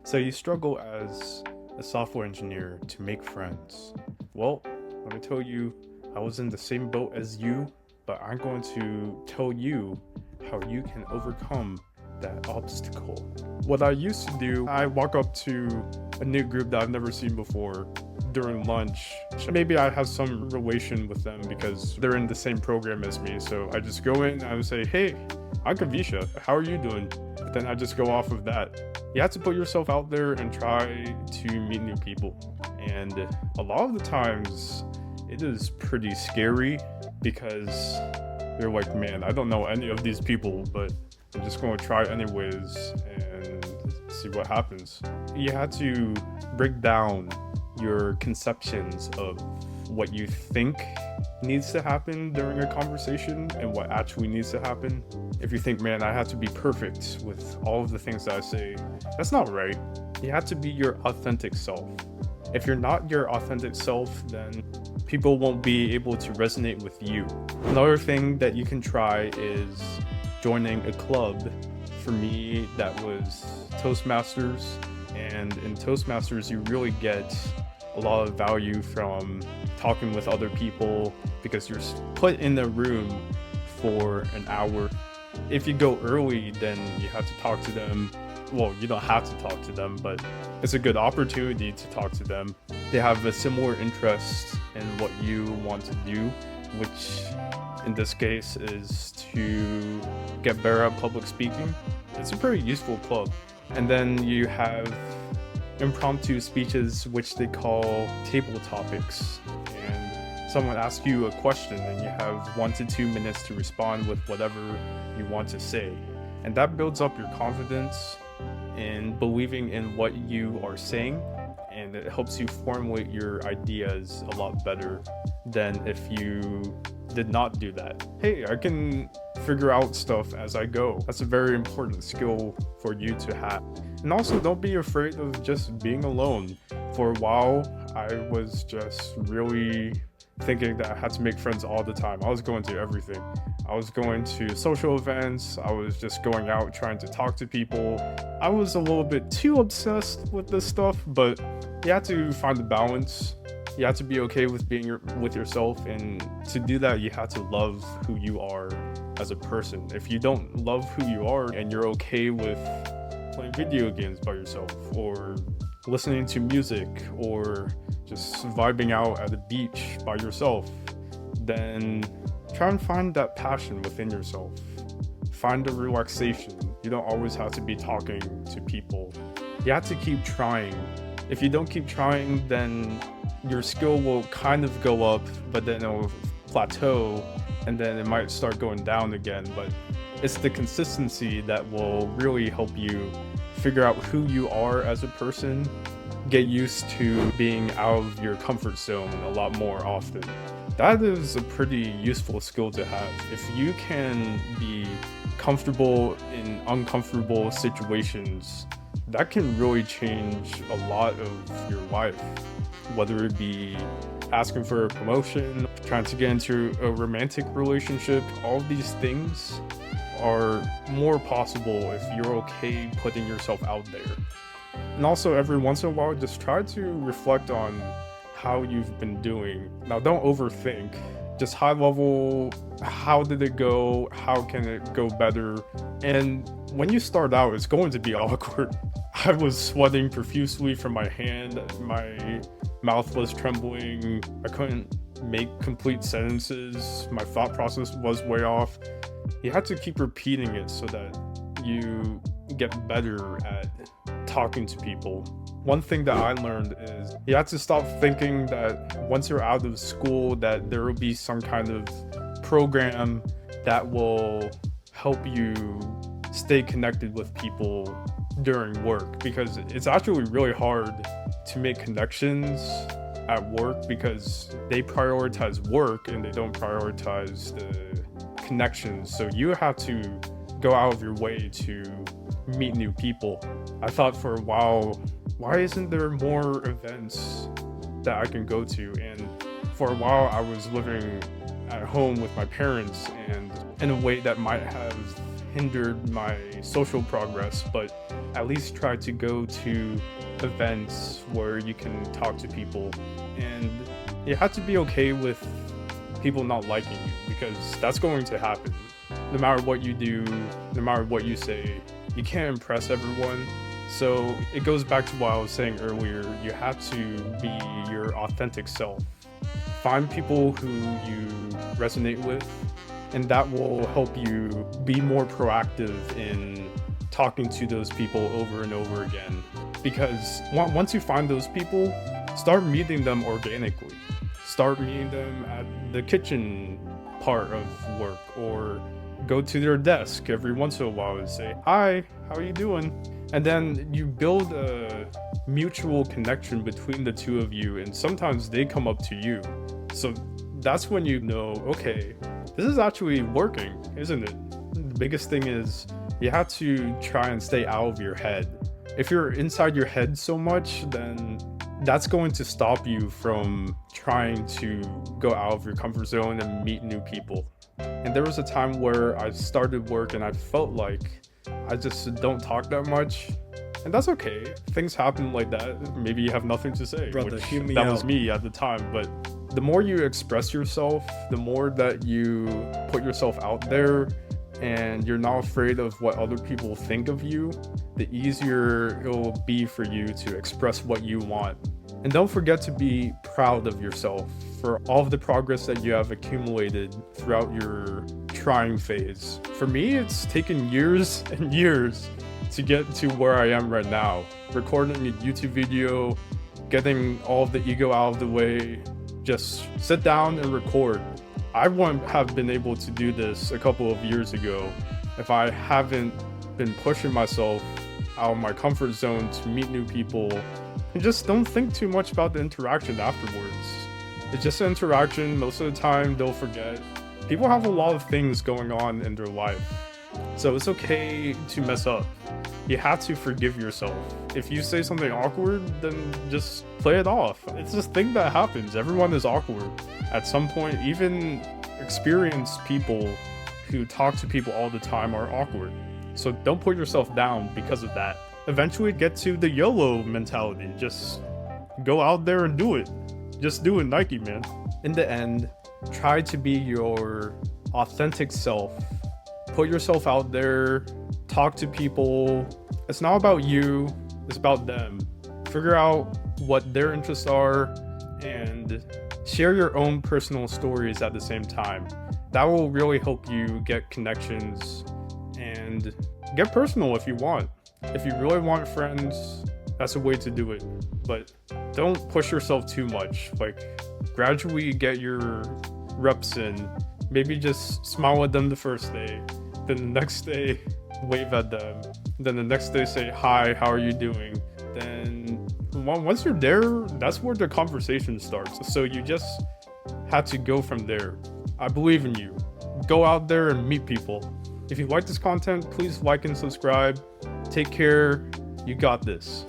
So you struggle as a software engineer to make friends. Well, let me tell you, I was in the same boat as you, but I'm going to tell you how you can overcome that obstacle. What I used to do, I walk up to a new group that I've never seen before during lunch. Maybe I have some relation with them because they're in the same program as me. So I just go in, I would say, hey, I'm Kavisha, how are you doing? But then I just go off of that. You have to put yourself out there and try to meet new people. And a lot of the times, it is pretty scary because you're like, man, I don't know any of these people, but I'm just going to try anyways and see what happens. You have to break down your conceptions of what you think needs to happen during a conversation and what actually needs to happen. If you think, man, I have to be perfect with all of the things that I say, that's not right. You have to be your authentic self. If you're not your authentic self, then people won't be able to resonate with you. Another thing that you can try is joining a club. For me, that was Toastmasters. And in Toastmasters, you really get a lot of value from talking with other people because you're put in a room for an hour. If you go early, then you have to talk to them. Well, you don't have to talk to them, but it's a good opportunity to talk to them. They have a similar interest in what you want to do, which in this case is to get better at public speaking. It's a pretty useful club. And then you have impromptu speeches, which they call table topics. And someone asks you a question and you have 1 to 2 minutes to respond with whatever you want to say. And that builds up your confidence in believing in what you are saying, and it helps you formulate your ideas a lot better than if you did not do that. Hey, I can figure out stuff as I go. That's a very important skill for you to have. And also, don't be afraid of just being alone. For a while, I was just really thinking that I had to make friends all the time. I was going to everything. I was going to social events. I was just going out trying to talk to people. I was a little bit too obsessed with this stuff, but you have to find the balance. You have to be okay with being with yourself, and to do that, you have to love who you are as a person. If you don't love who you are and you're okay with playing video games by yourself or listening to music or just vibing out at the beach by yourself, then try and find that passion within yourself. Find the relaxation. You don't always have to be talking to people. You have to keep trying. If you don't keep trying, then your skill will kind of go up, but then it will plateau, and then it might start going down again. But it's the consistency that will really help you figure out who you are as a person, get used to being out of your comfort zone a lot more often. That is a pretty useful skill to have. If you can be comfortable in uncomfortable situations, that can really change a lot of your life. Whether it be asking for a promotion, trying to get into a romantic relationship, all of these things are more possible if you're okay putting yourself out there. And also, every once in a while, just try to reflect on how you've been doing. Now, don't overthink. Just high level, how did it go? How can it go better? And when you start out, it's going to be awkward. I was sweating profusely from my hand. My mouth was trembling. I couldn't make complete sentences. My thought process was way off. You have to keep repeating it so that you get better at talking to people. One thing that I learned is you have to stop thinking that once you're out of school that there will be some kind of program that will help you stay connected with people during work, because it's actually really hard to make connections at work because they prioritize work and they don't prioritize the connections. So you have to go out of your way to meet new people. I thought for a while, why isn't there more events that I can go to? And for a while I was living at home with my parents, and in a way that might have hindered my social progress, but at least try to go to events where you can talk to people. And you have to be okay with people not liking you, because that's going to happen. No matter what you do, no matter what you say, you can't impress everyone. So it goes back to what I was saying earlier. You have to be your authentic self. Find people who you resonate with, and that will help you be more proactive in talking to those people over and over again. Because once you find those people, start meeting them organically. Start meeting them at the kitchen part of work, or go to their desk every once in a while and say, "Hi, how are you doing?" And then you build a mutual connection between the two of you, and sometimes they come up to you. So that's when you know, okay, this is actually working, isn't it? The biggest thing is you have to try and stay out of your head. If you're inside your head so much, then that's going to stop you from trying to go out of your comfort zone and meet new people. And there was a time where I started work and I felt like I just don't talk that much. And that's okay. Things happen like that. Maybe you have nothing to say. Brother, hear me that out. was me at the time. But the more you express yourself, the more that you put yourself out there, and you're not afraid of what other people think of you, the easier it will be for you to express what you want. And don't forget to be proud of yourself for all of the progress that you have accumulated throughout your trying phase. For me, it's taken years and years to get to where I am right now. Recording a YouTube video, getting all of the ego out of the way, just sit down and record. I wouldn't have been able to do this a couple of years ago if I haven't been pushing myself out of my comfort zone to meet new people. And just don't think too much about the interaction afterwards. It's just an interaction. Most of the time they'll forget. People have a lot of things going on in their life, so it's okay to mess up. You have to forgive yourself. If you say something awkward, then just play it off. It's this thing that happens. Everyone is awkward at some point. Even experienced people who talk to people all the time are awkward. So don't put yourself down because of that. Eventually get to the YOLO mentality. Just go out there and do it. Just do it, Nike, man. In the end, try to be your authentic self. Put yourself out there. Talk to people. It's not about you, it's about them. Figure out what their interests are and share your own personal stories at the same time. That will really help you get connections and get personal if you want. If you really want friends, that's a way to do it. But don't push yourself too much. Like, gradually get your reps in. Maybe just smile at them the first day. Then the next day, wave at them. Then the next day, say, "Hi, how are you doing?" Then once you're there, that's where the conversation starts. So you just have to go from there. I believe in you. Go out there and meet people. If you like this content, please like and subscribe. Take care. You got this.